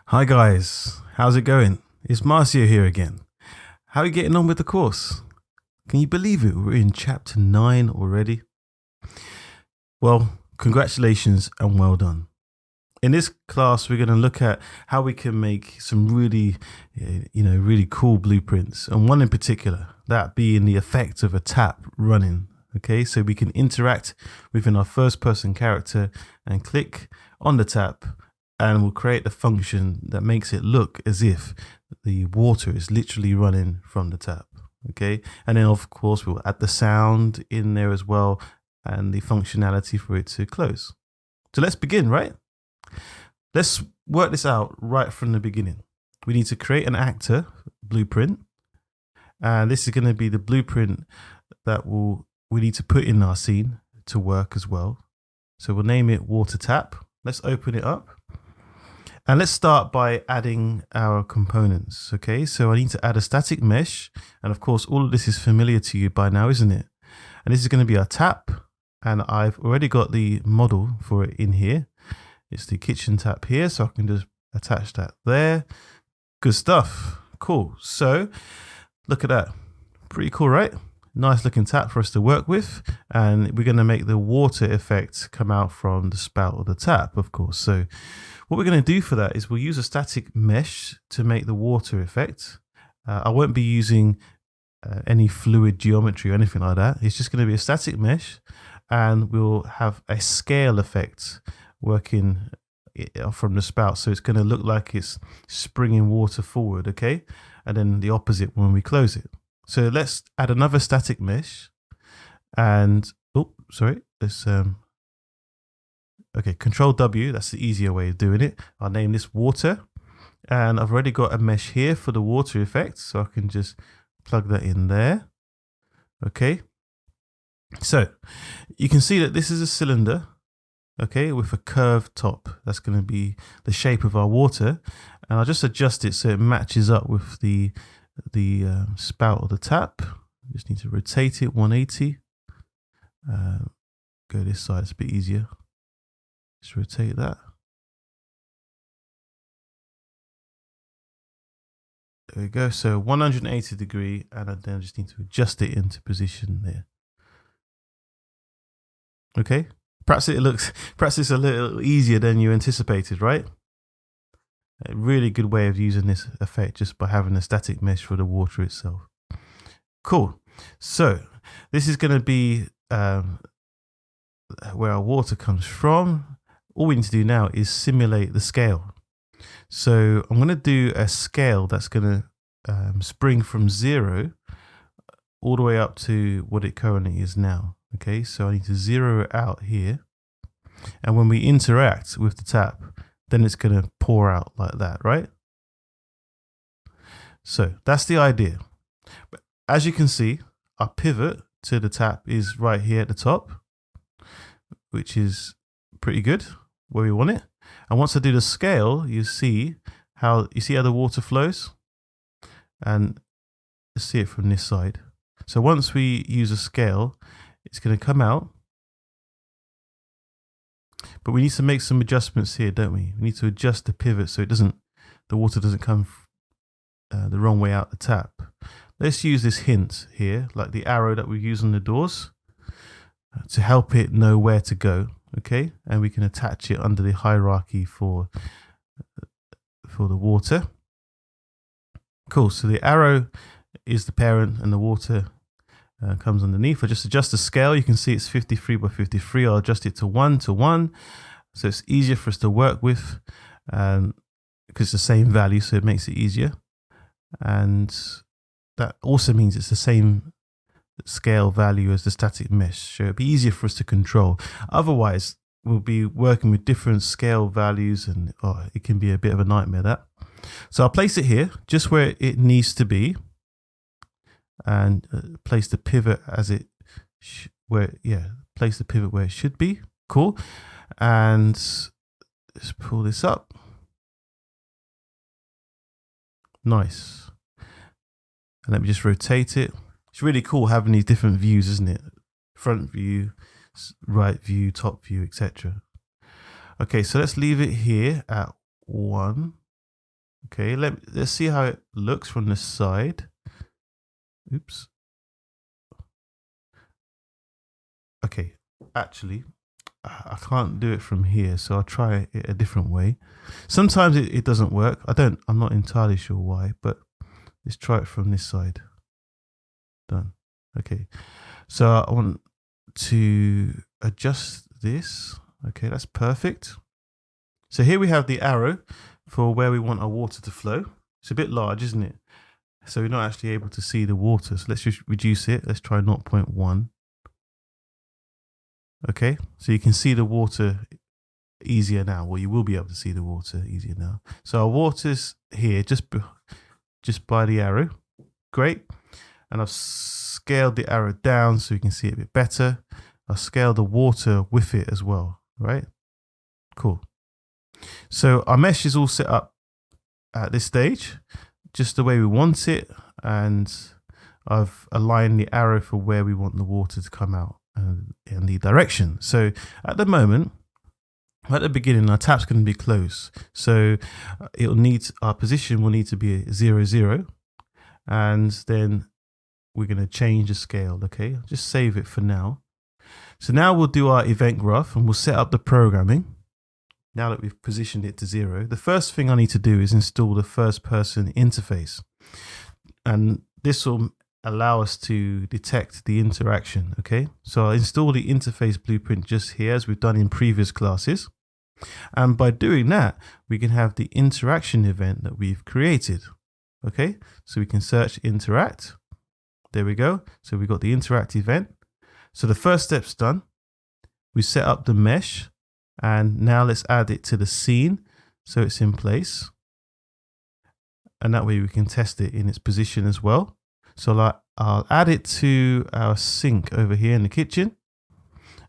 Hi guys, how's it going? It's Marcio here again. How are you getting on with the course? Can you believe it? We're in chapter 9 already. Well, congratulations and well done. In this class, we're going to look at how we can make some really cool blueprints, and one in particular, that being the effect of a tap running. Okay, so we can interact within our first person character and click on the tap, and we'll create a function that makes it look as if the water is literally running from the tap. Okay, and then of course we'll add the sound in there as well and the functionality for it to close. So let's begin, right? Let's work this out right from the beginning. We need to create an actor blueprint, and this is going to be the blueprint that we need to put in our scene to work as well. So we'll name it water tap. Let's open it up. And let's start by adding our components. Okay, so I need to add a static mesh. And of course, all of this is familiar to you by now, isn't it? And this is going to be our tap. And I've already got the model for it in here. It's the kitchen tap here. So I can just attach that there. Good stuff. Cool. So look at that. Pretty cool, right? Nice looking tap for us to work with. And we're going to make the water effect come out from the spout of the tap, of course. So what we're going to do for that is we'll use a static mesh to make the water effect. I won't be using any fluid geometry or anything like that. It's just going to be a static mesh, and we'll have a scale effect working from the spout. So it's going to look like it's springing water forward, okay? And then the opposite when we close it. So let's add another static mesh, and let's okay, Control W, that's the easier way of doing it. I'll name this water, and I've already got a mesh here for the water effect, so I can just plug that in there. Okay, so you can see that this is a cylinder, okay, with a curved top. That's going to be the shape of our water, and I'll just adjust it so it matches up with the spout of the tap. Just need to rotate it 180. Go this side, it's a bit easier. Just rotate that. There we go. So 180 degree, and then I just need to adjust it into position there. Okay. Perhaps it's a little easier than you anticipated, right? A really good way of using this effect just by having a static mesh for the water itself. Cool. So this is going to be where our water comes from. All we need to do now is simulate the scale. So I'm going to do a scale that's going to spring from 0 all the way up to what it currently is now. Okay, so I need to zero it out here. And when we interact with the tap, then it's going to pour out like that, right? So that's the idea. But as you can see, our pivot to the tap is right here at the top, which is pretty good where we want it. And once I do the scale, you see how the water flows, and let's see it from this side. So once we use a scale, it's going to come out, but we need to make some adjustments here, don't we? We need to adjust the pivot so the water doesn't come the wrong way out the tap. Let's use this hint here, like the arrow that we use on the doors, to help it know where to go. Okay, and we can attach it under the hierarchy for the water. Cool. So the arrow is the parent, and the water comes underneath. I just adjust the scale. You can see it's 53 by 53. I'll adjust it to 1 to 1, so it's easier for us to work with, because it's the same value, so it makes it easier. And that also means it's the same scale value as the static mesh, so it'll be easier for us to control. Otherwise, we'll be working with different scale values, and it can be a bit of a nightmare, that. So I'll place it here just where it needs to be, and place the pivot place the pivot where it should be. Cool. And let's pull this up. Nice. And let me just rotate it. It's really cool having these different views, isn't it? Front view, right view, top view, etc. Okay, so let's leave it here at 1. Okay, let's see how it looks from the side. Oops. Okay, actually, I can't do it from here, so I'll try it a different way. Sometimes it doesn't work. I'm not entirely sure why, but let's try it from this side. Done. Okay, so I want to adjust this. Okay, that's perfect. So here we have the arrow for where we want our water to flow. It's a bit large, isn't it? So we're not actually able to see the water. So let's just reduce it. Let's try 0.1. Okay, so you can see the water easier now. Well, you will be able to see the water easier now. So our water's here just by the arrow. Great. And I've scaled the arrow down so you can see it a bit better. I've scaled the water with it as well, right? Cool. So our mesh is all set up at this stage, just the way we want it. And I've aligned the arrow for where we want the water to come out in the direction. So at the moment, at the beginning, our tap's going to be closed. So our position will need to be 0, 0. And then we're going to change the scale. Okay, just save it for now. So now we'll do our event graph and we'll set up the programming. Now that we've positioned it to 0, the first thing I need to do is install the first person interface. And this will allow us to detect the interaction. Okay, so I'll install the interface blueprint just here as we've done in previous classes. And by doing that, we can have the interaction event that we've created. Okay, so we can search interact. There we go. So we've got the interact event. So the first step's done. We set up the mesh. And now let's add it to the scene so it's in place. And that way we can test it in its position as well. So I'll add it to our sink over here in the kitchen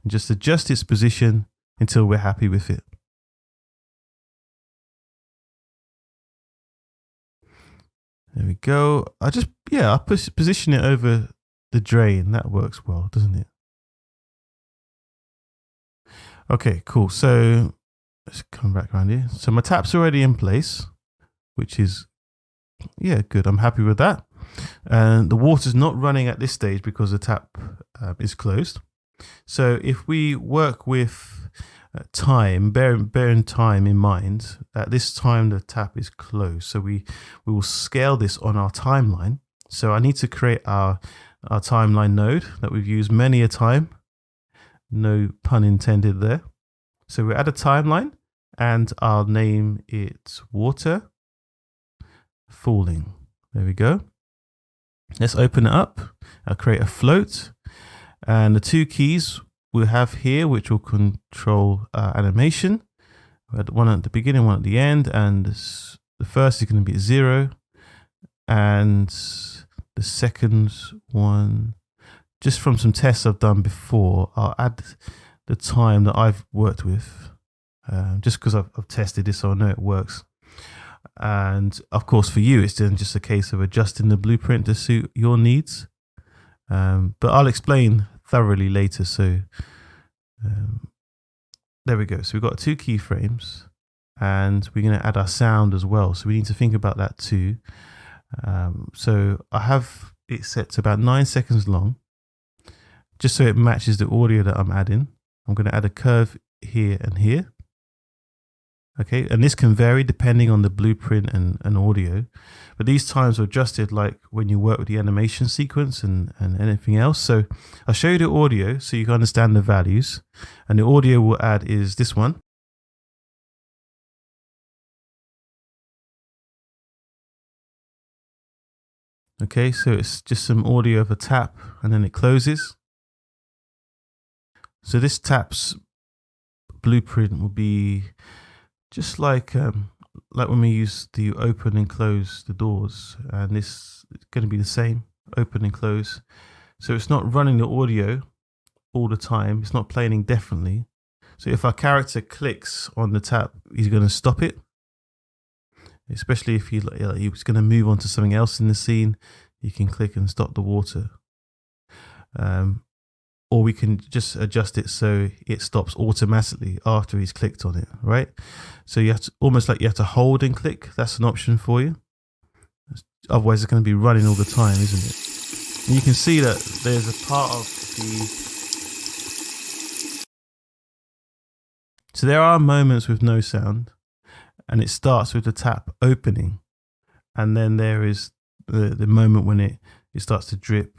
and just adjust its position until we're happy with it. There we go. I position it over the drain. That works well, doesn't it? Okay, cool. So let's come back around here. So my tap's already in place, which is, good. I'm happy with that. And the water's not running at this stage because the tap is closed. So if we work with time, bearing time in mind, at this time the tap is closed. So we will scale this on our timeline. So I need to create our timeline node that we've used many a time. No pun intended there. So we add a timeline and I'll name it water falling. There we go. Let's open it up. I'll create a float and the two keys we'll have here, which will control animation. We had one at the beginning, one at the end, and the first is going to be 0 and the second one, just from some tests I've done before, I'll add the time that I've worked with, just because I've tested this, so I know it works. And of course, for you, it's then just a case of adjusting the blueprint to suit your needs. But I'll explain thoroughly later. So there we go. So we've got 2 keyframes, and we're going to add our sound as well. So we need to think about that too. So I have it set to about 9 seconds long, just so it matches the audio that I'm adding. I'm going to add a curve here and here. Okay, and this can vary depending on the blueprint and audio, but these times are adjusted like when you work with the animation sequence and anything else. So I'll show you the audio so you can understand the values, and the audio we'll add is this one. Okay, so it's just some audio of a tap and then it closes. So this tap's blueprint will be just like when we used to open and close the doors, and this is going to be the same, open and close. So it's not running the audio all the time. It's not playing indefinitely. So if our character clicks on the tap, he's going to stop it. Especially if he's going to move on to something else in the scene, you can click and stop the water. or we can just adjust it so it stops automatically after he's clicked on it, right? So you have to, almost like you have to hold and click. That's an option for you. Otherwise, it's going to be running all the time, isn't it? And you can see that there's a part of the... So there are moments with no sound, and it starts with the tap opening. And then there is the moment when it starts to drip.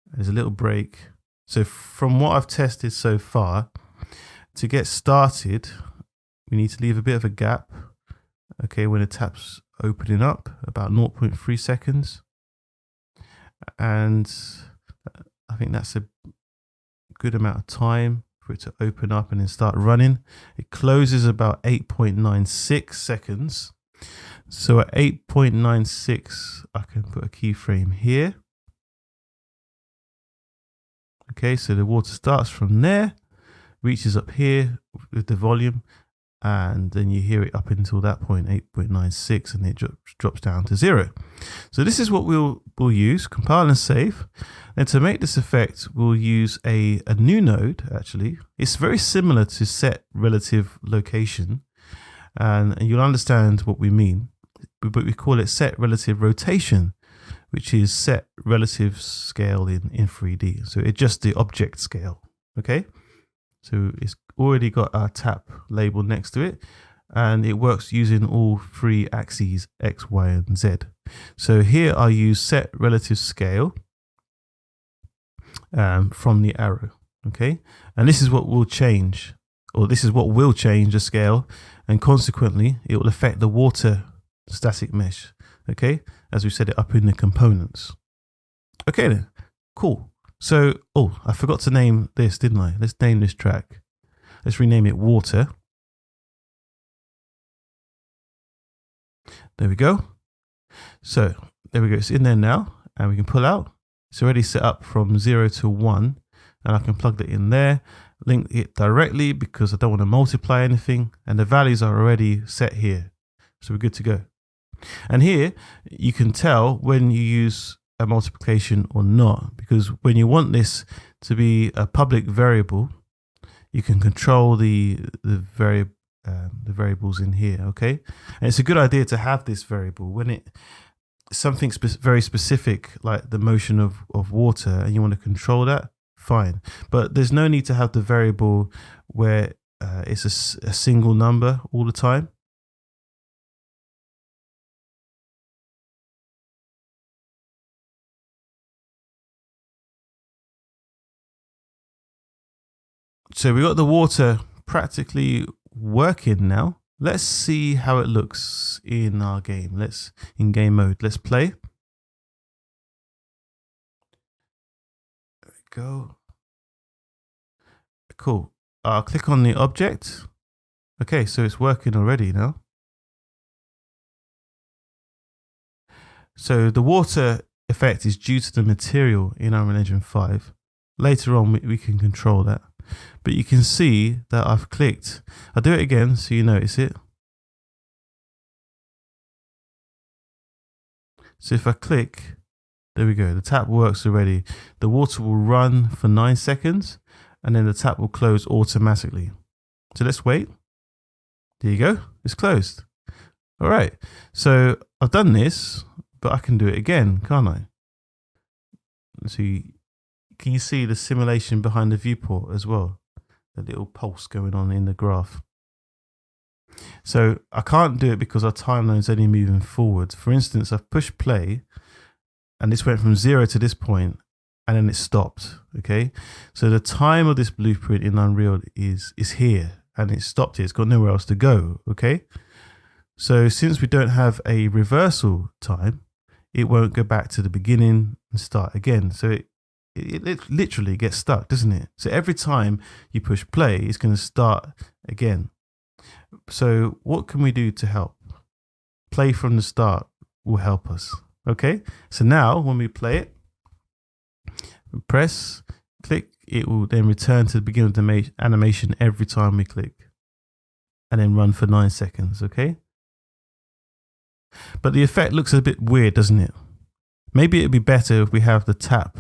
There's a little break. So from what I've tested so far, to get started, we need to leave a bit of a gap. Okay, when the tap's opening up, about 0.3 seconds. And I think that's a good amount of time for it to open up and then start running. It closes about 8.96 seconds. So at 8.96, I can put a keyframe here. Okay, so the water starts from there, reaches up here with the volume, and then you hear it up until that point, 8.96, and it drops down to 0. So this is what we'll use, compile and save. And to make this effect, we'll use a new node, actually. It's very similar to set relative location, and you'll understand what we mean. But we call it set relative rotation, which is set relative scale in 3D. So it adjusts the object scale, okay? So it's already got our tap label next to it, and it works using all 3 axes, X, Y, and Z. So here I use set relative scale from the arrow, okay? And this is what will change, or this is what will change the scale, and consequently, it will affect the water static mesh, okay? As we set it up in the components. Okay then, cool. So, oh, I forgot to name this, didn't I? Let's name this track. Let's rename it Water. There we go. So, there we go. It's in there now, and we can pull out. It's already set up from 0 to 1, and I can plug that in there, link it directly because I don't want to multiply anything, and the values are already set here. So we're good to go. And here you can tell when you use a multiplication or not, because when you want this to be a public variable, you can control the variables in here, okay? And it's a good idea to have this variable when something very specific, like the motion of water, and you want to control that, fine. But there's no need to have the variable where it's a single number all the time. So we got the water practically working now. Let's see how it looks in our game. In game mode, let's play. There we go. Cool. I'll click on the object. Okay, so it's working already now. So the water effect is due to the material in Unreal Engine 5. Later on, we can control that. But you can see that I've clicked. I'll do it again so you notice it. So if I click, there we go. The tap works already. The water will run for 9 seconds and then the tap will close automatically. So let's wait. There you go. It's closed. All right. So I've done this, but I can do it again, can't I? So can you see the simulation behind the viewport as well? The little pulse going on in the graph. So I can't do it because our timeline is only moving forward. For instance, I've pushed play and this went from 0 to this point and then it stopped, okay? So the time of this blueprint in Unreal is here and it stopped here. It's got nowhere else to go, okay? So since we don't have a reversal time, it won't go back to the beginning and start again. So it literally gets stuck, doesn't it? So every time you push play, it's going to start again. So what can we do to help? Play from the start will help us. Okay, so now when we play it, press, click, it will then return to the beginning of the animation every time we click and then run for 9 seconds, okay? But the effect looks a bit weird, doesn't it? Maybe it'd be better if we have the tap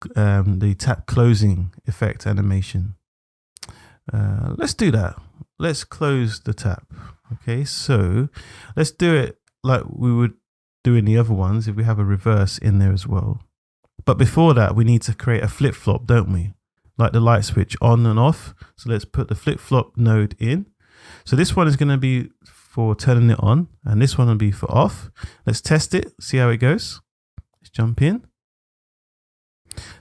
the tap closing effect animation. Let's do that. Let's close the tap. Okay, so let's do it like we would do in the other ones if we have a reverse in there as well. But before that, we need to create a flip-flop, don't we? Like the light switch on and off. So let's put the flip-flop node in. So this one is going to be for turning it on, and this one will be for off. Let's test it, see how it goes. Let's jump in.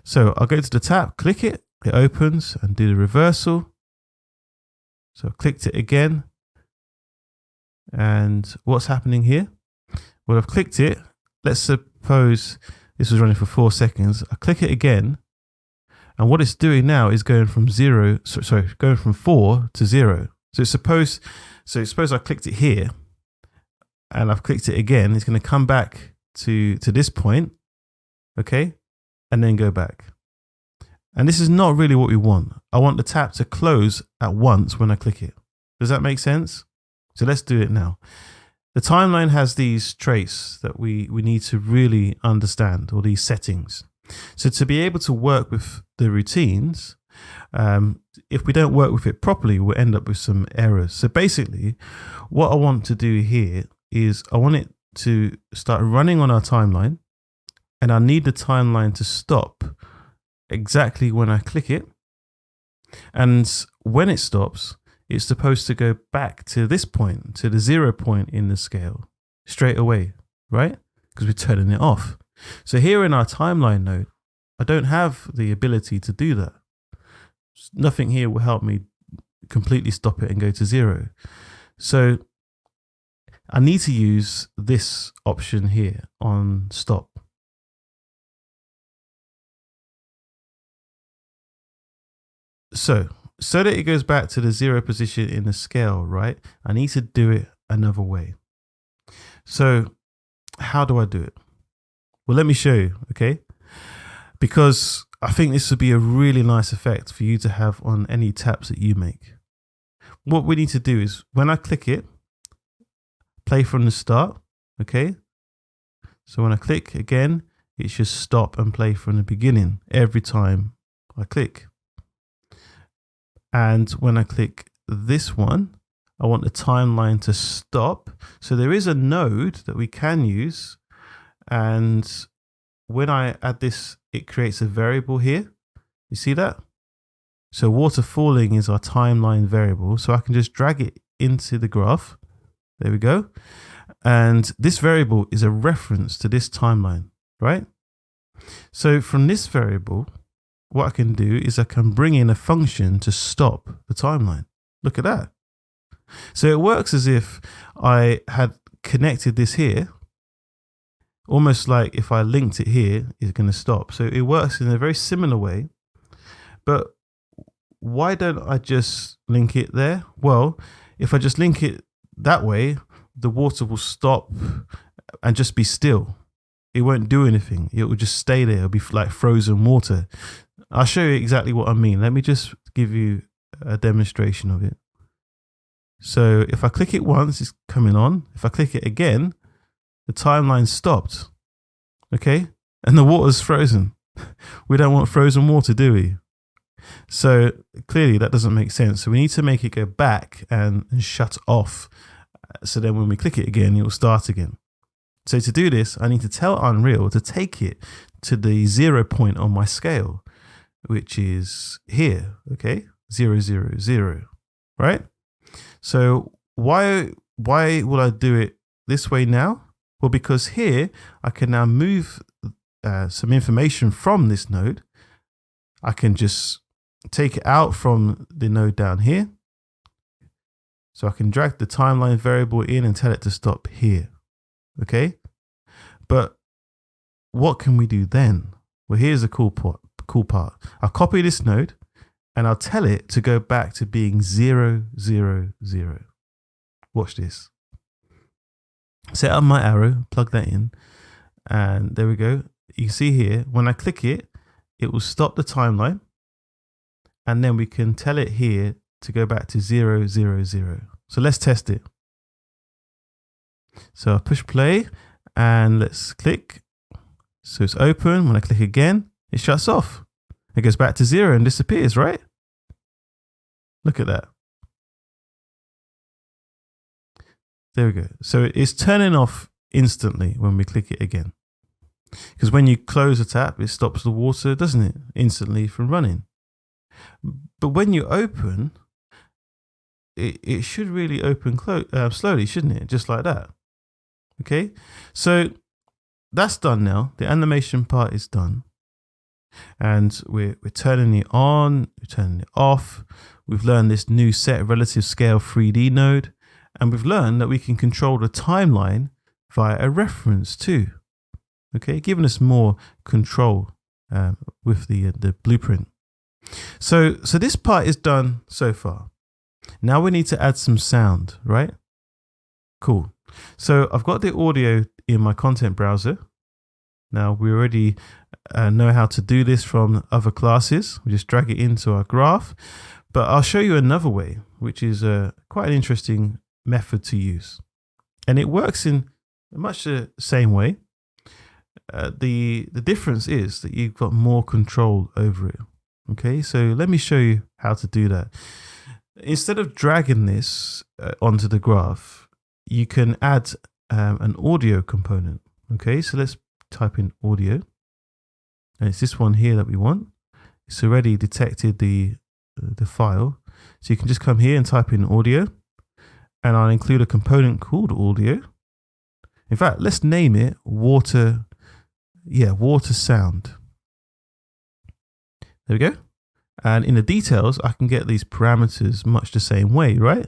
So I'll go to the tap, click it, it opens, and do the reversal. So I clicked it again. And what's happening here? Well, I've clicked it. Let's suppose this was running for 4 seconds. I click it again. And what it's doing now is going from going from 4 to 0. So suppose I clicked it here and I've clicked it again. It's going to come back to this point. Okay. And then go back. And this is not really what we want. I want the tap to close at once when I click it. Does that make sense? So let's do it now. The timeline has these traits that we need to really understand, or these settings. So to be able to work with the routines, if we don't work with it properly, we'll end up with some errors. So basically, what I want to do here is I want it to start running on our timeline, and I need the timeline to stop exactly when I click it. And when it stops, it's supposed to go back to this point, to the 0 point in the scale straight away, right? Because we're turning it off. So here in our timeline node, I don't have the ability to do that. Nothing here will help me completely stop it and go to 0. So I need to use this option here on stop. So that it goes back to the 0 position in the scale, right? I need to do it another way. So how do I do it? Well, let me show you, okay? Because I think this would be a really nice effect for you to have on any taps that you make. What we need to do is when I click it, play from the start, okay? So when I click again, it should stop and play from the beginning every time I click. And when I click this one, I want the timeline to stop. So there is a node that we can use. And when I add this, it creates a variable here. You see that? So water falling is our timeline variable. So I can just drag it into the graph. There we go. And this variable is a reference to this timeline, right? So from this variable, what I can do is I can bring in a function to stop the timeline. Look at that. So it works as if I had connected this here, almost like if I linked it here, it's going to stop. So it works in a very similar way. But why don't I just link it there? Well, if I just link it that way, the water will stop and just be still. It won't do anything. It will just stay there. It'll be like frozen water. I'll show you exactly what I mean. Let me just give you a demonstration of it. So if I click it once, it's coming on. If I click it again, the timeline stopped. Okay? And the water's frozen. We don't want frozen water, do we? So clearly that doesn't make sense. So we need to make it go back and shut off. So then when we click it again, it will start again. So to do this, I need to tell Unreal to take it to the 0 point on my scale, which is here, okay? 0, 0, 0, right? So why will I do it this way now? Well, because here I can now move some information from this node. I can just take it out from the node down here. So I can drag the timeline variable in and tell it to stop here, okay? But what can we do then? Well, here's the cool part. I'll copy this node and I'll tell it to go back to being 0, 0, 0. Watch this. Set up my arrow, plug that in, and there we go. You can see here, when I click it, it will stop the timeline, and then we can tell it here to go back to 0, 0, 0. So let's test it. So I push play and let's click. So it's open. When I click again, it shuts off. It goes back to 0 and disappears, right? Look at that. There we go. So it's turning off instantly when we click it again. Because when you close a tap, it stops the water, doesn't it? Instantly from running. But when you open, it should really open slowly, shouldn't it? Just like that. Okay, so that's done now. The animation part is done. And we're turning it on, we're turning it off. We've learned this new set relative scale 3D node. And we've learned that we can control the timeline via a reference too. Okay, giving us more control with the blueprint. So this part is done so far. Now we need to add some sound, right? Cool. So I've got the audio in my content browser. Now we already know how to do this from other classes. We just drag it into our graph. But I'll show you another way, which is quite an interesting method to use. And it works in much the same way. The difference is that you've got more control over it. Okay, so let me show you how to do that. Instead of dragging this onto the graph, you can add an audio component. Okay, so let's type in audio. And it's this one here that we want. It's already detected the file. So you can just come here and type in audio. And I'll include a component called audio. In fact, let's name it water sound. There we go. And in the details, I can get these parameters much the same way, right?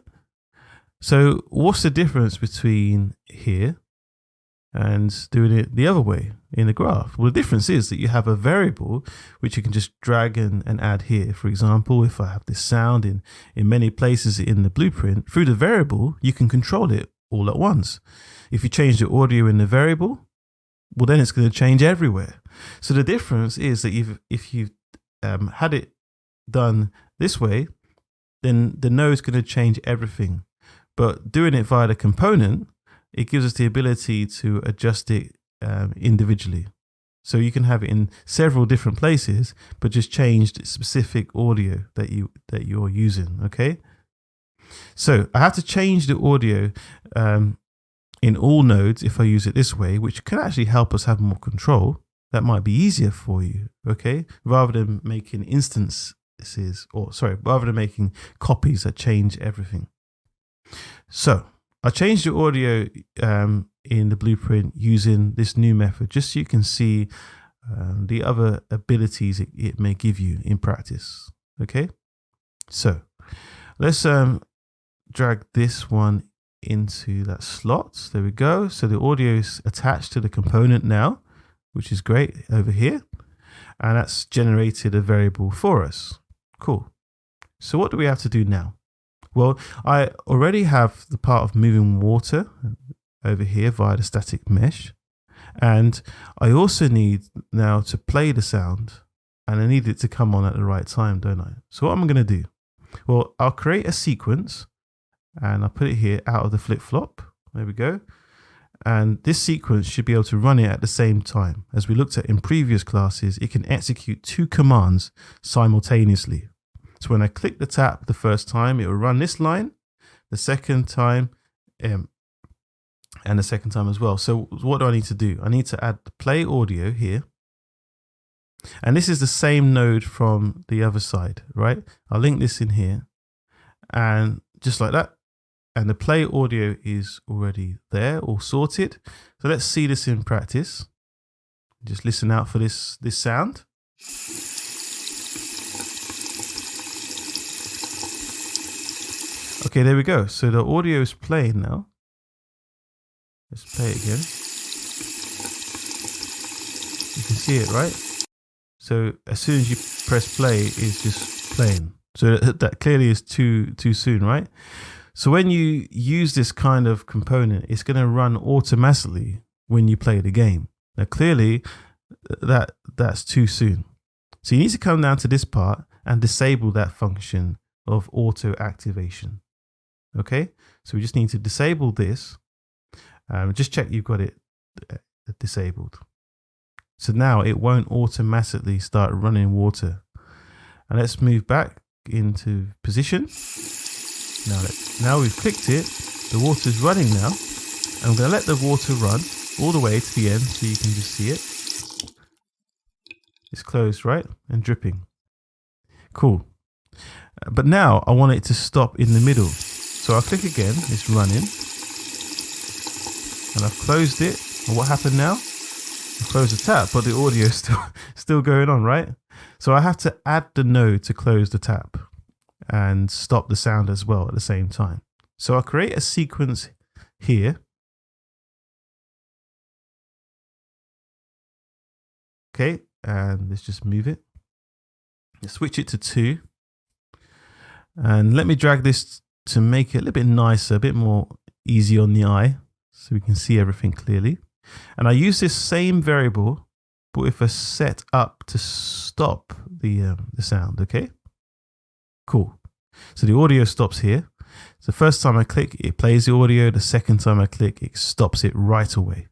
So what's the difference between here and doing it the other way in the graph? Well, the difference is that you have a variable which you can just drag and add here. For example, if I have this sound in many places in the blueprint, through the variable, you can control it all at once. If you change the audio in the variable, well, then it's going to change everywhere. So the difference is that if you've had it done this way, then the node is going to change everything. But doing it via the component, it gives us the ability to adjust it individually. So you can have it in several different places, but just change the specific audio that you're using. Okay. So I have to change the audio in all nodes if I use it this way, which can actually help us have more control. That might be easier for you. Okay, rather than making rather than making copies that change everything. So I changed the audio in the blueprint using this new method, just so you can see the other abilities it may give you in practice. Okay, so let's drag this one into that slot. There we go. So the audio is attached to the component now, which is great over here. And that's generated a variable for us. Cool. So what do we have to do now? Well, I already have the part of moving water over here via the static mesh. And I also need now to play the sound, and I need it to come on at the right time, don't I? So what am I going to do? Well, I'll create a sequence and I'll put it here out of the flip-flop. There we go. And this sequence should be able to run it at the same time. As we looked at in previous classes, it can execute 2 commands simultaneously. So when I click the tap the first time, it will run this line, the second time, and the second time as well. So what do I need to do? I need to add the play audio here. And this is the same node from the other side, right? I'll link this in here. And just like that. And the play audio is already there, all sorted. So let's see this in practice. Just listen out for this sound. Okay, there we go. So the audio is playing now. Let's play it again. You can see it, right? So as soon as you press play, it's just playing. So that clearly is too soon, right? So when you use this kind of component, it's going to run automatically when you play the game. Now, clearly, that's too soon. So you need to come down to this part and disable that function of auto activation. Okay, so we just need to disable this. Just check you've got it disabled. So now it won't automatically start running water. And let's move back into position. Now we've clicked it, the water's running now. I'm going to let the water run all the way to the end so you can just see it. It's closed, right? And dripping. Cool. But now I want it to stop in the middle. So I'll click again, it's running. And I've closed it. And what happened now? I closed the tap, but the audio is still going on, right? So I have to add the node to close the tap and stop the sound as well at the same time. So I'll create a sequence here. Okay, and let's just move it. Let's switch it to 2. And let me drag this to make it a little bit nicer, a bit more easy on the eye, so we can see everything clearly. And I use this same variable, but with a set up to stop the sound, okay? Cool. So the audio stops here. So the first time I click, it plays the audio. The second time I click, it stops it right away.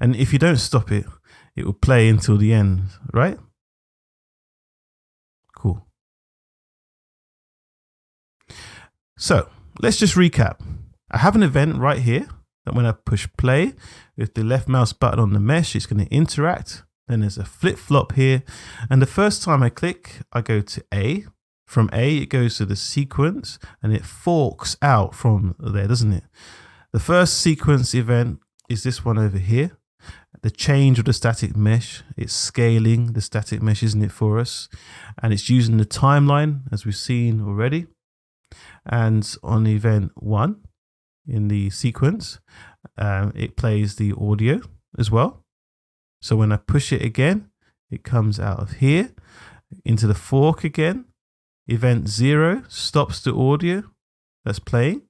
And if you don't stop it, it will play until the end, right? Cool. So let's just recap. I have an event right here that when I push play with the left mouse button on the mesh, it's going to interact. Then there's a flip-flop here. And the first time I click, I go to A. From A, it goes to the sequence and it forks out from there, doesn't it? The first sequence event is this one over here. The change of the static mesh, it's scaling the static mesh, isn't it, for us? And it's using the timeline, as we've seen already. And on event 1 in the sequence, it plays the audio as well. So when I push it again, it comes out of here into the fork again. Event 0 stops the audio that's playing.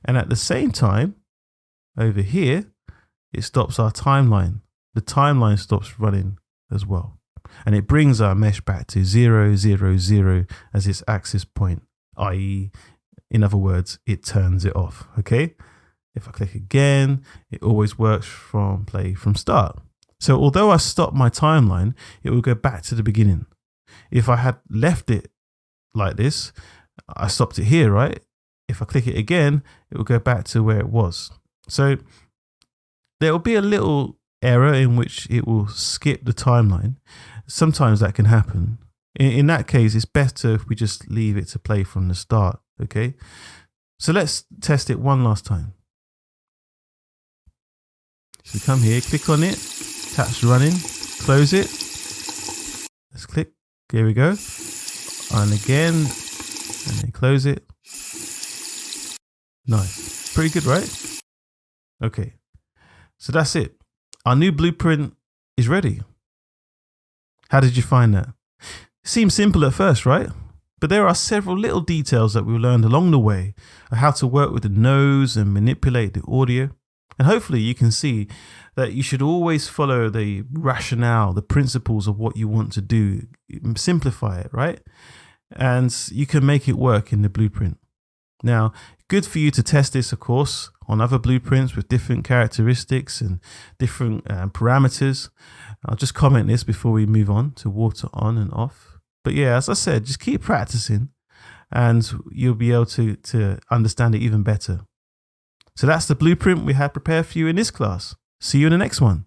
And at the same time, over here, it stops our timeline. The timeline stops running as well. And it brings our mesh back to 0, 0, 0 as its axis point, i.e., in other words, it turns it off, okay? If I click again, it always works from play from start. So although I stop my timeline, it will go back to the beginning. If I had left it like this, I stopped it here, right? If I click it again, it will go back to where it was. So there will be a little error in which it will skip the timeline. Sometimes that can happen. In that case, it's better if we just leave it to play from the start, okay? So let's test it one last time. So we come here, click on it, tap's running, close it. Let's click, there we go. And again, and then close it. Nice, pretty good, right? Okay, so that's it. Our new blueprint is ready. How did you find that? Seems simple at first, right? But there are several little details that we learned along the way of how to work with the nose and manipulate the audio. And hopefully you can see that you should always follow the rationale, the principles of what you want to do. Simplify it, right? And you can make it work in the blueprint. Now, good for you to test this, of course, on other blueprints with different characteristics and different parameters. I'll just comment this before we move on to water on and off. But yeah, as I said, just keep practicing and you'll be able to understand it even better. So that's the blueprint we had prepared for you in this class. See you in the next one.